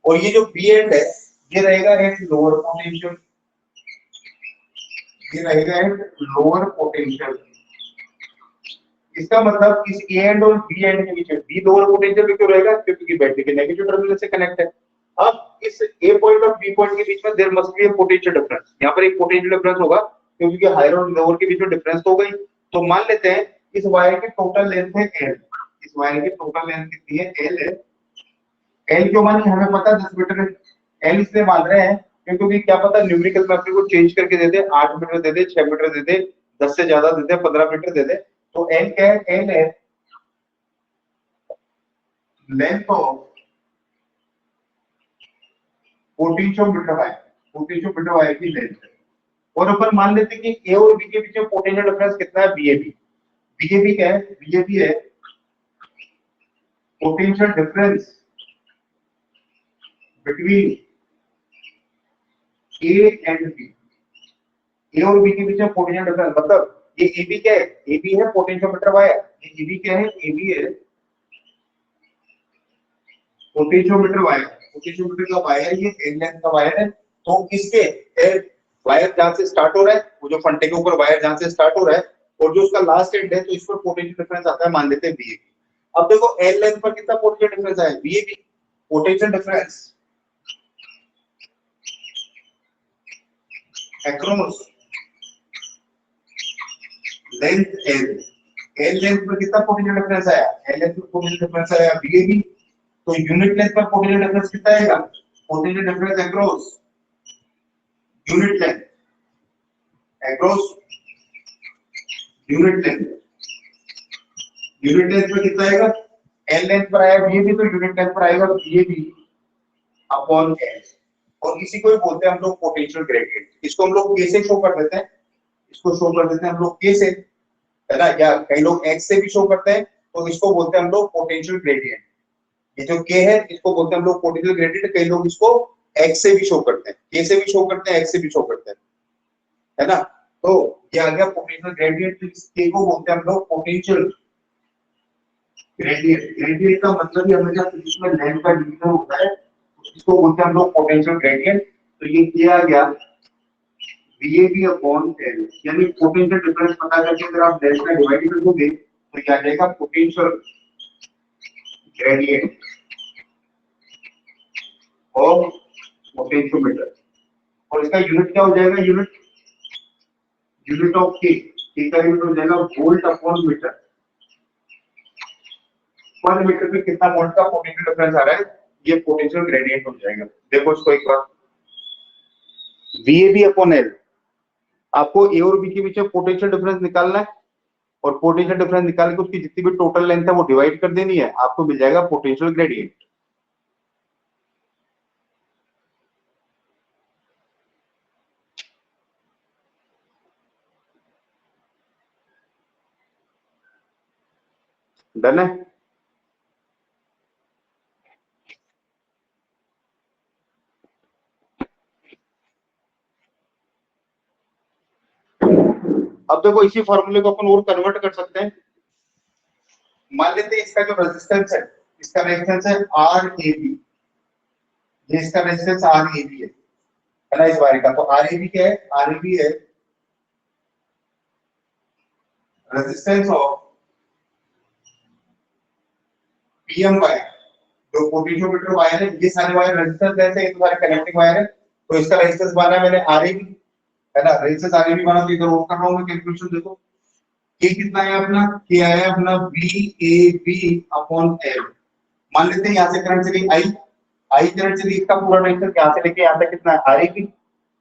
और ये जो बी एंड है ये रहेगा एट लोअर पोटेंशियल, ये रहेगा एट लोअर पोटेंशियल। इसका मतलब इस ए एंड और बी एंड के बीच में बी लोअर पोटेंशियल पे क्यों रहेगा, क्योंकि बैटरी के नेगेटिव टर्मिनल से कनेक्ट है। अब इस ए पॉइंट और बी पॉइंट के बीच में there must be a potential difference, यहाँ पर एक पोटेंशियल डिफरेंस होगा क्योंकि हायर और लोअर के बीच में डिफरेंस हो गई। तो मान लेते हैं इस वायर की टोटल लेंथ है एल, इस वायर की टोटल लेंथ कितनी है, एल है। एल क्यों मानी, हमें पता है 10 मीटर है। एल इसलिए मान रहे हैं क्योंकि क्या पता न्यूमेरिकल में अपने को चेंज करके दे दे, 8 मीटर दे दे, 6 मीटर दे दे, 10 से ज्यादा दे दे, 15 मीटर दे दे। तो एल क्या है, एल है length of potentiometer wire, potentiometer wire की लेंथ है। और अपन मान लेते हैं कि ए और बी के बीच में पोटेंशियल डिफरेंस कितना है, बीएबी। बीएबी क्या है, बीएबी है potential difference between A and B. A और बी के बीच में पोटेंशियल डिफरेंस, मतलब ये एबी क्या है, एबी है पोटेंशियोमीटर वायर, ये एबी क्या है, एबी है पोटेंशियोमीटर वायर, पोटेंशियोमीटर का वायर, ये एल लेंथ का वायर है। तो इसके वायर जहां से स्टार्ट हो रहा है, वो जो फंटे के ऊपर वायर जहां से स्टार्ट हो रहा है और जो उसका लास्ट एंड है, तो इस पर पोटेंशियल डिफरेंस आता है, मान लेते हैं बीएबी। अब देखो एल लेंथ पर कितना पोटेंशियल डिफरेंस आया, VAB. Potential difference across length L, L length पर कितना पोटेंशियल डिफरेंस आया, एल लेंथ पर पोटेंशियल डिफरेंस आया बीएबी। तो यूनिट लेंथ पर पोटेंशियल डिफरेंस कितना आएगा, potential difference across unit length, across unit length, unit length पर कितना आएगा, एल लेंथ पर आया बीएबी, तो यूनिट लेंथ पर आएगा बीएबी अपॉन एल। और इसी को ही बोलते हैं हम लोग पोटेंशियल ग्रेडियंट। इसको हम लोग कैसे शो कर देते हैं, इसको शो कर देते हैं हम लोग कैसे, है ना, या कई लोग एक्स से भी शो करते हैं, तो इसको बोलते हैं हम लोग पोटेंशियल ग्रेडियंट। ये जो के है इसको बोलते हैं हम लोग पोटेंशियल ग्रेडियंट। कई लोग इसको एक्स से भी शो करते हैं, के से भी शो करते हैं, एक्स से भी शो करते हैं, है ना। तो ये आ गया पोटेंशियल ग्रेडियंट। के को बोलते हैं हम लोग पोटेंशियल ग्रेडियंट। ग्रेडियंट का मतलब ही हमेशा फिजिक्स में लेंथ का डिवीजन होता है, इसको बोलते हैं हम लोग पोटेंशियल ग्रेडियंट। तो ये किया गया VAB अपॉन L, यानी पोटेंशियल डिफरेंस पता करके अगर आप लेंथ में डिवाइड कर दोगे तो क्या आ जाएगा, पोटेंशियल ग्रेडियंट ऑफ पोटेंशियोमीटर। और इसका यूनिट क्या हो जाएगा, यूनिट ऑफ के का यूनिट हो जाएगा वोल्ट अपॉन मीटर। पर मीटर पे कितना वोल्ट का पोटेंशियल डिफरेंस आ रहा है, ये पोटेंशियल ग्रेडियंट हो जाएगा। देखो इसको एक बार, VAB अपॉन L, आपको ए और बी के बीच में पोटेंशियल डिफरेंस निकालना है। और पोटेंशियल डिफरेंस निकाल के उसकी जितनी भी टोटल लेंथ है वो डिवाइड कर देनी है, आपको मिल जाएगा पोटेंशियल ग्रेडियंट। डन है। अब देखो इसी फॉर्मूले को अपन और कन्वर्ट कर सकते हैं। मान लेते हैं इसका जो रेजिस्टेंस है, इसका रेजिस्टेंस है आर ए बी, ये इसका रेजिस्टेंस आर ए बी है ना, इस वायर का। तो आर ए बी क्या है? आर ए बी है रेजिस्टेंस ऑफ पीएम वायर, जो पोटेंशियोमीटर वायर है, ये सारे वायर रेजिस्टेंस है, ये सारे कनेक्टिंग वायर है। तो इसका रेजिस्टेंस माना है मैंने आर ए बी, है ना, रेजिस्टेंस आर ए बी माना। तो इधर वो कर रहा हूं मैं कैलकुलेशन, देखो ये कितना है अपना, ये आया अपना V A B upon L. मान लेते हैं यहाँ से करंट चली आई, आई करंट चली, इसका पूरा रेजिस्टेंस यहाँ से लेके यहाँ तक कितना है? R A B.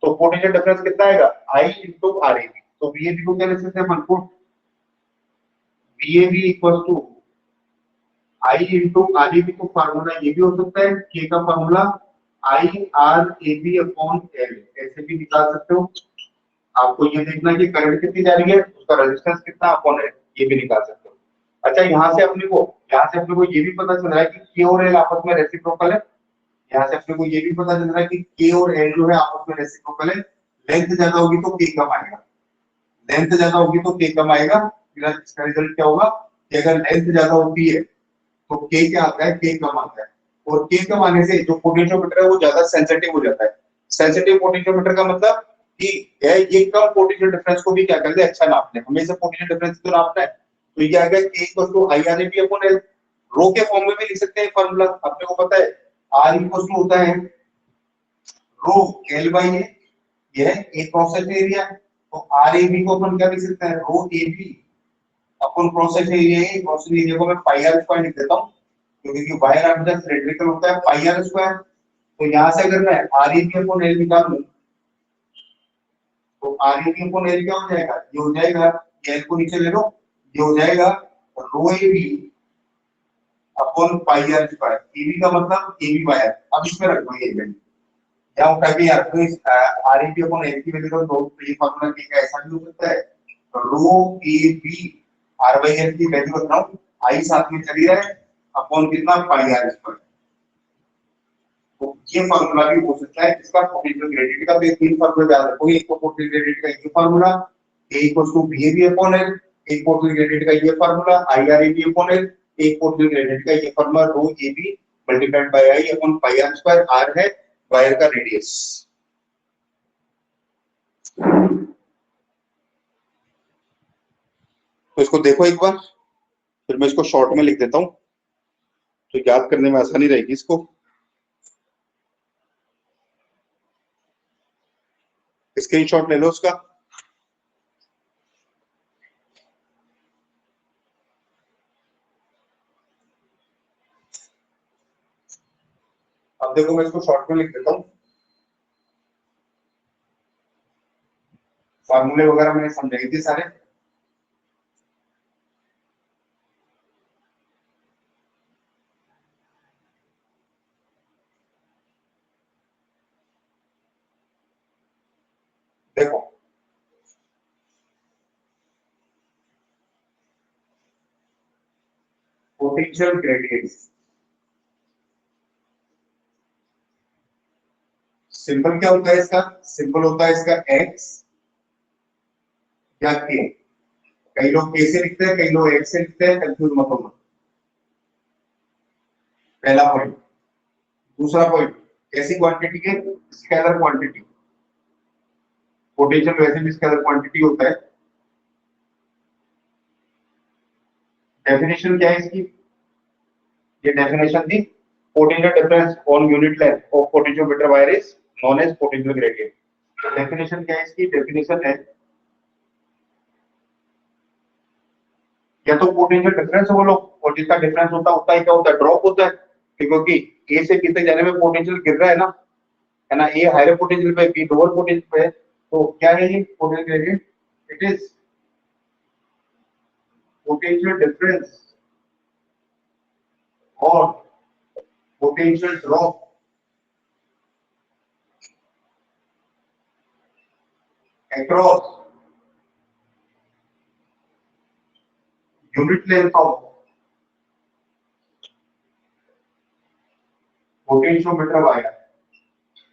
तो पोटेंशियल डिफरेंस कितना आएगा? I into R A B. तो वी ए बी को क्या लिख सकते हैं अपन को? V A B equal to I into R A B. को फार्मूला ये भी हो सकता है, के का formula I R A B upon L, ऐसे भी निकाल सकते हो। आपको ये देखना है कि करंट कितनी जा रही है, उसका रेजिस्टेंस कितना अपॉन एल, ये भी निकाल सकते हो। अच्छा, यहाँ से अपने को ये भी पता चल रहा है कि के और एल आपस में रेसिप्रोकल है। यहाँ से अपने को ये भी पता चल रहा है कि के और एल जो है आपस में रेसिप्रोकल है। लेंथ ज्यादा होगी तो के कम आएगा, लेंथ ज्यादा होगी तो के कम आएगा। फिर इसका रिजल्ट क्या होगा कि अगर लेंथ ज्यादा होती है तो के क्या आता है? के कम आता है। और के कम आने से जो पोटेंशियोमीटर है वो ज्यादा सेंसिटिव हो जाता है। सेंसिटिव पोटेंशियोमीटर का मतलब कि ये कम पोटेंशियल डिफरेंस को भी क्या कर दे? अच्छा नाप ले। हमेशा पोटेंशियल डिफरेंस तो नापना है। तो ये आ गया के equal to I R A B upon L. Rho के फॉर्म में भी लिख सकते हैं फॉर्मूला, अपने को पता है आर इक्वल टू होता है रो एल बाई ए, यह ए क्रॉस सेक्शन एरिया। तो आर ए बी को अपन क्या लिख सकते हैं? Rho A B upon cross section area है। क्रॉस सेक्शन एरिया को मैं पाई आर स्क्वायर लिख देता हूं, क्योंकि वायर हमेशा सिलेंड्रिकल होता है, पाई आर स्क्वायर। तो यहां से अगर मैं R A B upon L निकालूं तो R A B upon L क्या हो जाएगा? ये हो जाएगा, एल को नीचे ले लो, ये हो जाएगा rho A B upon pi R square. A B का मतलब ए बी वायर। अब इसमें रख दो ये वैल्यू, या उठा के यार तो इस R A B upon L की वैल्यू को तो ये फॉर्मूला के ऐसा भी हो सकता है, rho A B R by L की वैल्यू रख रहा हूं, आई साथ में चली रहा है अपॉन कितना? पाई आर स्क्वायर। तो ये फार्मूला भी हो सकता है इसका पोटेंशियल ग्रेडियंट का। तो तीन फार्मूला याद रखो, एक पोटेंशियल ग्रेडियंट का ये formula, A equals to V A B upon L, एक पोटेंशियल ग्रेडियंट का ये formula I R A B upon L, एक पोटेंशियल ग्रेडियंट का ये formula rho A B multiplied by I upon pi R square. R है wire का radius. तो इसको देखो एक बार, फिर मैं इसको शॉर्ट में लिख देता हूं तो याद करने में आसानी रहेगी इसको। स्क्रीनशॉट ले लो उसका। अब देखो मैं इसको शॉर्ट में लिख देता हूं, फार्मूले वगैरह मैंने समझाई थी सारे। देखो पोटेंशियल ग्रेडियंट सिंबल क्या होता है इसका? सिंबल होता है इसका एक्स या के। कई लोग के से लिखते हैं, कई लोग एक्स से लिखते हैं, कंफ्यूज मत होना। पहला पॉइंट। दूसरा पॉइंट, ऐसी क्वांटिटी के स्केलर क्वांटिटी, पोटेंशियल वैसे भी स्केलर क्वांटिटी होता है। डेफिनेशन क्या है इसकी? ये डेफिनेशन थी, potential difference on unit length of potentiometer wire is known as potential gradient. तो डेफिनेशन क्या है इसकी? डेफिनेशन है या तो पोटेंशियल डिफरेंस है वो लोग, और जितना डिफरेंस होता है उतना ही क्या होता है? ड्रॉप होता है। क्योंकि ए से बी तक जाने में पोटेंशियल गिर रहा है ना, ए हायर पोटेंशियल पे, बी लोअर पोटेंशियल पे है। तो क्या है ये potential gradient? It is potential difference और potential drop across unit length of potentiometer wire.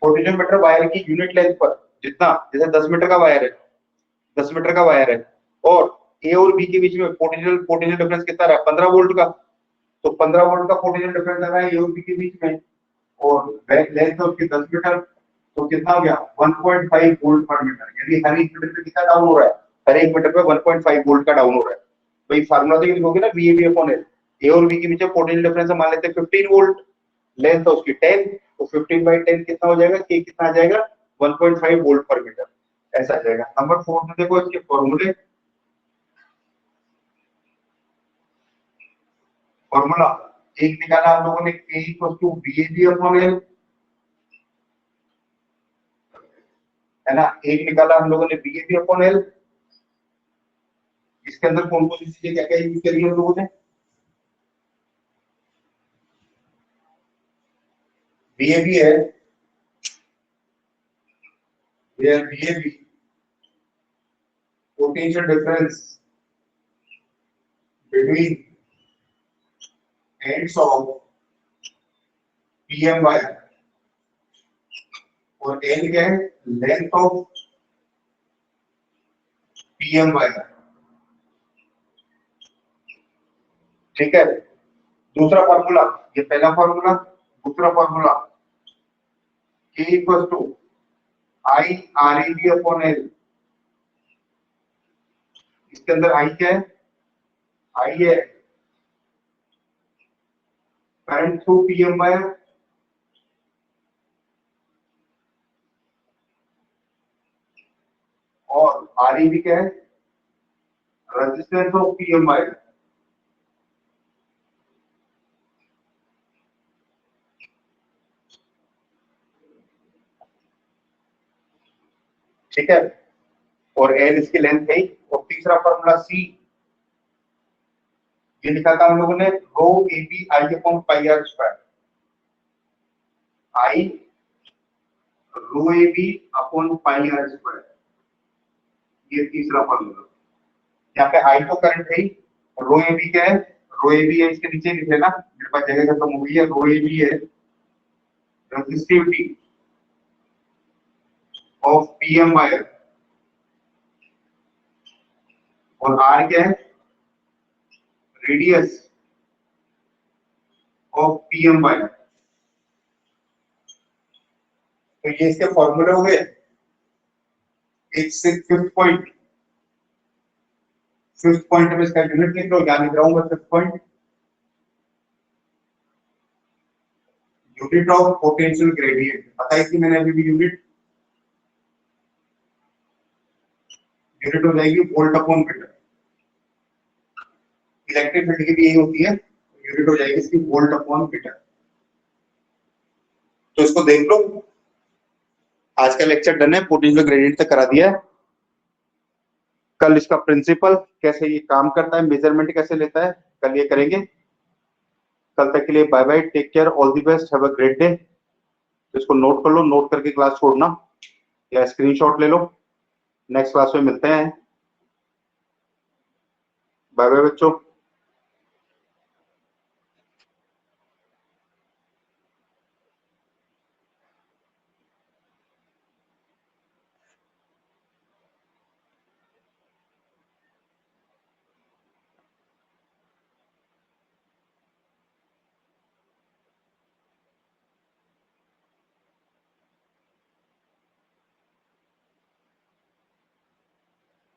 Potentiometer wire की यूनिट लेंथ पर जितना, जैसे 10 मीटर का वायर है, 10 मीटर का वायर है और ए और बी के बीच में पोटेंशियल डिफरेंस कितना रहा है, 15 वोल्ट का। तो 15 वोल्ट का पोटेंशियल डिफरेंस आ रहा है ए और बी के बीच में और लेंथ उसकी 10 मीटर, तो कितना हो गया 1.5 वोल्ट पर मीटर, यानी हर एक मीटर पे कितना डाउन हो रहा है, हर एक मीटर पे 1.5 वोल्ट का डाउन हो रहा है। तो ये फार्मूला तो लिखोगे ना VAB अपॉन L, ए और बी के बीच पोटेंशियल डिफरेंस मान लेते हैं 15 वोल्ट, लेंथ है उसकी 10, तो 15/10 कितना हो जाएगा, के कितना आ जाएगा 1.5 वोल्ट पर मीटर, ऐसा आ जाएगा। नंबर 4 में देखो इसके फॉर्मूले, फॉर्मूला एक निकाला हम लोगों ने K = VAB अपॉन L, है ना, एक निकाला हम लोगों ने VAB अपॉन L। इसके अंदर कौन कौन सी चीजें क्या क्या यूज करी हम लोगों ने, VAB है, VAB potential difference between ends of PM wire और L क्या है, लेंथ ऑफ PM वायर, ठीक है। दूसरा फॉर्मूला, ये पहला फॉर्मूला, दूसरा formula K = I/RAB upon L। इसके अंदर I क्या है, I है करंट थ्रू PM वायर और RAB क्या है, रेजिस्टेंस ऑफ PM वायर। ठीक है, और L इसकी लेंथ है। और तीसरा फॉर्मूला C, ये लिखा था हम लोगों ने rho AB I upon pi R square, I rho AB upon pi R square, ये तीसरा फॉर्मूला। यहाँ पे I तो करंट है ही, रो AB क्या है, रो AB है, इसके नीचे लिख लेना, मेरे पास जगह खत्म हो गई है। रो AB है रेजिस्टिविटी ऑफ PM वायर और R क्या है, रेडियस ऑफ PM वायर। तो ये इसके फॉर्मूले हो गए। एक से फिफ्थ पॉइंट में इसका यूनिट लिख लो, यहाँ लिख रहा हूँ मैं fifth point, unit of potential gradient बताई थी मैंने अभी भी। यूनिट हो जाएगी volt upon metre, electric field की भी यही होती है, यूनिट हो जाएगी इसकी वोल्ट अपॉन मीटर। तो इसको देख लो, आज का लेक्चर डन है, पोटेंशियल ग्रेडियंट तक करा दिया है। कल इसका प्रिंसिपल कैसे ये काम करता है, मेजरमेंट कैसे लेता है, कल ये करेंगे। कल तक के लिए bye bye, take care, all the best, have a great day. तो इसको नोट कर लो, नोट करके क्लास छोड़ना या स्क्रीनशॉट ले लो। नेक्स्ट क्लास में मिलते हैं। बाय बाय बच्चों।